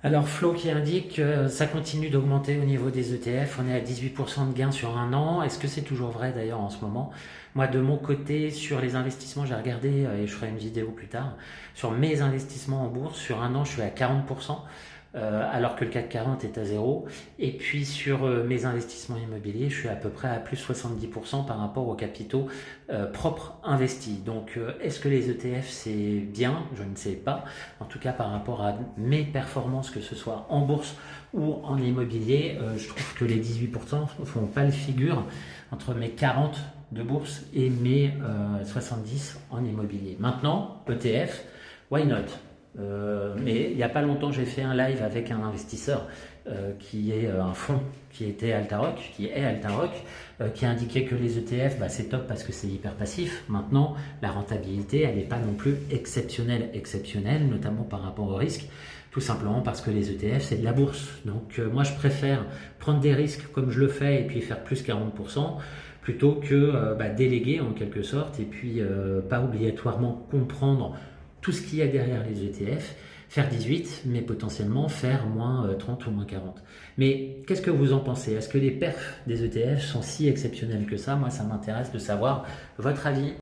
Alors Flo qui indique que ça continue d'augmenter au niveau des ETF, on est à 18% de gains sur un an. Est-ce que c'est toujours vrai d'ailleurs en ce moment? Moi de mon côté sur les investissements, j'ai regardé et je ferai une vidéo plus tard, sur mes investissements en bourse, sur un an je suis à 40%. Alors que le CAC 40 est à zéro. Et puis sur mes investissements immobiliers, je suis à peu près à plus 70% par rapport aux capitaux propres investis. Donc est-ce que les ETF c'est bien? Je ne sais pas. En tout cas par rapport à mes performances, que ce soit en bourse ou en immobilier, je trouve que les 18% ne font pas le figure entre mes 40 de bourse et mes 70 en immobilier. Maintenant, ETF, why not? Mais il n'y a pas longtemps, j'ai fait un live avec un investisseur qui est un fonds qui était Altaroc, qui est Altaroc, qui indiquait que les ETF, bah, c'est top parce que c'est hyper passif. Maintenant, la rentabilité, elle n'est pas non plus exceptionnelle, notamment par rapport au risque, tout simplement parce que les ETF, c'est de la bourse. Donc moi, je préfère prendre des risques comme je le fais et puis faire plus 40%, plutôt que déléguer en quelque sorte et puis pas obligatoirement comprendre tout ce qu'il y a derrière les ETF, faire 18, mais potentiellement faire moins 30 ou moins 40. Mais qu'est-ce que vous en pensez? Est-ce que les perfs des ETF sont si exceptionnels que ça? Moi, ça m'intéresse de savoir votre avis.